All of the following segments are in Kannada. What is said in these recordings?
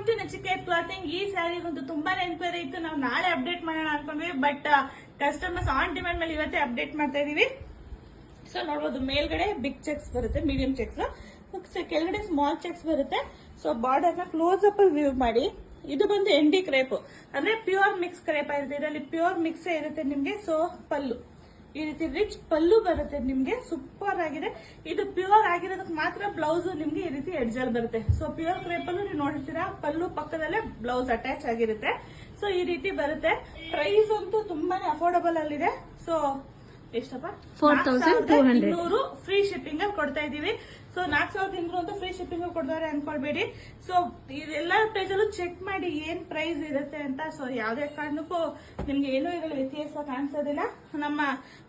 To Nachiket clothing. ಈ ಸ್ಯಾರಿಗಂತೂ ತುಂಬಾನೇ ಎನ್ಕ್ವೈರಿ ಇತ್ತು. ನಾವು ನಾಳೆ ಅಪ್ಡೇಟ್ ಮಾಡೋಣ ಅನ್ಕೊಂಡ್ವಿ, ಬಟ್ ಕಸ್ಟಮರ್ಸ್ ಆನ್ ಡಿಮ್ಯಾಂಡ್ ಮೇಲೆ ಇವತ್ತೇ ಅಪ್ಡೇಟ್ ಮಾಡ್ತಾ ಇದೀವಿ. ಸೊ ನೋಡ್ಬೋದು, ಮೇಲ್ಗಡೆ ಬಿಗ್ ಚೆಕ್ಸ್ ಬರುತ್ತೆ, ಮೀಡಿಯಂ ಚೆಕ್ಸ್, ಕೆಳಗಡೆ ಸ್ಮಾಲ್ ಚೆಕ್ಸ್ ಬರುತ್ತೆ. ಸೊ ಬಾರ್ಡರ್ ನ ಕ್ಲೋಸ್ ಅಪ್ ವ್ಯೂ ಮಾಡಿ. ಇದು ಬಂದು ಎಂಡಿ ಕ್ರೇಪ್ ಅಂದ್ರೆ ಪ್ಯೂರ್ ಮಿಕ್ಸ್ ಕ್ರೇಪ್ ಇರುತ್ತೆ. ಇದರಲ್ಲಿ ಪ್ಯೂರ್ ಮಿಕ್ಸ್ ಇರುತ್ತೆ ನಿಮ್ಗೆ. ಸೊ ಪಲ್ಲು ಈ ರೀತಿ ರಿಚ್ ಪಲ್ಲು ಬರುತ್ತೆ ನಿಮ್ಗೆ, ಸೂಪರ್ ಆಗಿದೆ. ಇದು ಪ್ಯೂರ್ ಆಗಿರೋದಕ್ಕೆ ಮಾತ್ರ ಬ್ಲೌಸ್ ನಿಮ್ಗೆ ಈ ರೀತಿ ಎಡ್ಜಲ್ ಬರುತ್ತೆ. ಸೊ ಪ್ಯೂರ್ ಕ್ರೇಪ್ ಅಲ್ಲೂ ನೀವು ನೋಡಿರ್ತೀರಾ, ಪಲ್ಲು ಪಕ್ಕದಲ್ಲೇ ಬ್ಲೌಸ್ ಅಟ್ಯಾಚ್ ಆಗಿರುತ್ತೆ. ಸೊ ಈ ರೀತಿ ಬರುತ್ತೆ. ಪ್ರೈಸ್ ಅಂತೂ ತುಂಬಾನೇ ಅಫೋರ್ಡಬಲ್ ಅಲ್ಲಿದೆ. ಸೊ ಎಷ್ಟಪ್ಪ, 4200 ಫ್ರೀ ಶಿಪ್ಪಿಂಗ್ ಅಲ್ಲಿ ಕೊಡ್ತಾ ಇದೀವಿ. ಸೊ 4200 ಅಂತ ಫ್ರೀ ಶಿಪ್ಪಿಂಗ್ ಅಲ್ಲಿ ಕೊಡ್ತಾರೆ ಅನ್ಕೊಳ್ಬೇಡಿ. ಸೊ ಇದೆಲ್ಲ ಪ್ರೈಸ್ ಅಲ್ಲೂ ಚೆಕ್ ಮಾಡಿ ಏನ್ ಪ್ರೈಸ್ ಇರುತ್ತೆ ಅಂತ. ಸೊ ಯಾವ್ದೇ ಕಾರಣಕ್ಕೂ ನಿಮ್ಗೆ ಏನೂ ಇದರಲ್ಲಿ ವ್ಯತ್ಯಾಸ ಕಾಣಿಸೋದಿಲ್ಲ. ನಮ್ಮ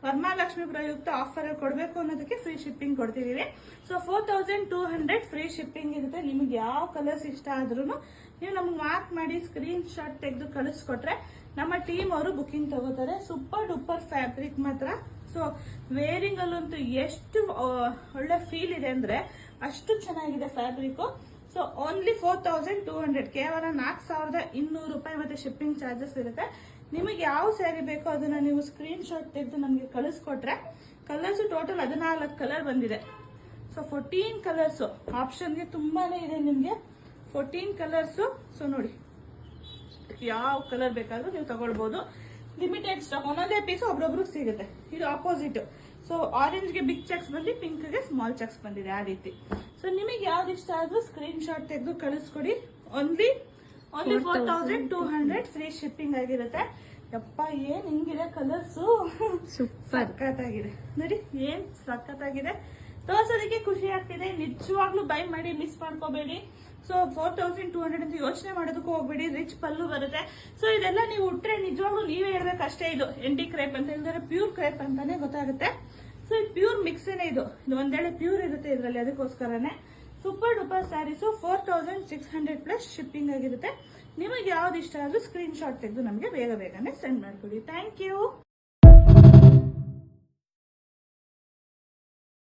ವರಮಹಾಲಕ್ಷ್ಮಿ ಪ್ರಯುಕ್ತ ಆಫರ್ ಕೊಡಬೇಕು ಅನ್ನೋದಕ್ಕೆ ಫ್ರೀ ಶಿಪ್ಪಿಂಗ್ ಕೊಡ್ತಿದೀವಿ. ಸೊ 4200 ಫ್ರೀ ಶಿಪ್ಪಿಂಗ್ ಇರುತ್ತೆ. ನಿಮ್ಗೆ ಯಾವ ಕಲರ್ಸ್ ಇಷ್ಟ ಆದ್ರೂ ನೀವು ನಮ್ಗೆ ಮಾರ್ಕ್ ಮಾಡಿ ಸ್ಕ್ರೀನ್ ಶಾಟ್ ತೆಗೆದು ಕಳಿಸ್ಕೊಟ್ರೆ ನಮ್ಮ ಟೀಮ್ ಅವರು ಬುಕಿಂಗ್ ತಗೋತಾರೆ. ಸೂಪರ್ ಡೂಪರ್ ಫ್ಯಾಬ್ರಿಕ್ ಮಾತ್ರ. ಸೊ ವೇರಿಂಗ್ ಅಲ್ಲಂತೂ ಎಷ್ಟು ಒಳ್ಳೆ ಫೀಲ್ ಇದೆ ಅಂದ್ರೆ ಅಷ್ಟು ಚೆನ್ನಾಗಿದೆ ಫ್ಯಾಬ್ರಿಕ್. ಸೊ ಓನ್ಲಿ 4200, ಕೇವಲ 4200 ರೂಪಾಯಿ ಮತ್ತೆ ಶಿಪ್ಪಿಂಗ್ ಚಾರ್ಜಸ್ ಇರುತ್ತೆ. ನಿಮಗೆ ಯಾವ ಸ್ಯಾರಿ ಬೇಕೋ ಅದನ್ನ ನೀವು ಸ್ಕ್ರೀನ್ ಶಾಟ್ ತೆಗೆದು ನಮಗೆ ಕಳಿಸ್ಕೊಟ್ರೆ, ಕಲರ್ಸ್ ಟೋಟಲ್ 14 ಕಲರ್ ಬಂದಿದೆ. ಸೊ 14 ಕಲರ್ಸ್ ಆಪ್ಷನ್ಗೆ ತುಂಬಾನೇ ಇದೆ ನಿಮ್ಗೆ, 14 ಕಲರ್ಸ್. ಸೊ ನೋಡಿ, ಯಾವ ಕಲರ್ ಬೇಕಾದ್ರೂ ನೀವು ತಗೊಳ್ಬಹುದು. ಲಿಮಿಟೆಡ್ ಸ್ಟಾಕ್, ಒಂದೊಂದೇ ಪೀಸ್ ಒಬ್ರೊಬ್ರು ಸಿಗುತ್ತೆ. ಇದು ಆಪೋಸಿಟ್. ಸೊ ಆರೆಂಜ್ ಗೆ ಬಿಗ್ ಚೆಕ್ಸ್ ಬಂದು, ಪಿಂಕ್ ಗೆ ಸ್ಮಾಲ್ ಚೆಕ್ಸ್ ಬಂದಿದೆ, ಆ ರೀತಿ. ಸೊ ನಿಮಗೆ ಯಾವ್ದು ಇಷ್ಟ ಆದ್ರೂ ಸ್ಕ್ರೀನ್ ಶಾಟ್ ತೆಗೆದು ಕಳಿಸ್ಕೊಡಿ. ಓನ್ಲಿ 4200 ಫ್ರೀ ಶಿಪ್ಪಿಂಗ್ ಆಗಿರುತ್ತೆ. ಯಪ್ಪ, ಏನ್ ಹಿಂಗಿದೆ ಕಲರ್ಸ್, ಸಖತ್ತಾಗಿದೆ ನೋಡಿ, ಏನ್ ಸಖತ್ತಾಗಿದೆ. ತೋರ್ಸೋದಕ್ಕೆ ಖುಷಿ ಆಗ್ತಿದೆ. ನಿಜವಾಗ್ಲೂ ಬೈ ಮಾಡಿ, ಮಿಸ್ ಮಾಡ್ಕೋಬೇಡಿ. ಸೊ 4200 ಅಂತ ಯೋಚನೆ ಮಾಡೋದಕ್ಕೂ ಹೋಗ್ಬೇಡಿ. ರಿಚ್ ಪಲ್ಲು ಬರುತ್ತೆ. ಸೊ ಇದೆಲ್ಲ ನೀವು ಉಟ್ರೆ ನಿಜವಾಗ್ಲೂ ನೀವೇ ಹೇಳ್ಬೇಕಷ್ಟೇ, ಇದು ಎಂಡಿ ಕ್ರೇಪ್ ಅಂತ ಹೇಳಿದ್ರೆ ಪ್ಯೂರ್ ಕ್ರೇಪ್ ಅಂತಾನೆ ಗೊತ್ತಾಗುತ್ತೆ. ಸೊ ಇದು ಪ್ಯೂರ್ ಮಿಕ್ಸೇನೆ. ಇದು ಒಂದೇಳೆ ಪ್ಯೂರ್ ಇರುತ್ತೆ ಇದರಲ್ಲಿ, ಅದಕ್ಕೋಸ್ಕರನೇ. Super duper sarees 4600 plus shipping ಆಗಿರುತ್ತೆ. ನಿಮಗೆ ಯಾವ್ದು ಇಷ್ಟ ಆದ್ರೂ ಸ್ಕ್ರೀನ್ ಶಾಟ್ ತೆಗೆದು ನಮಗೆ ಬೇಗ ಬೇಗನೆ ಸೆಂಡ್ ಮಾಡ್ಕೊಡಿ. Thank you.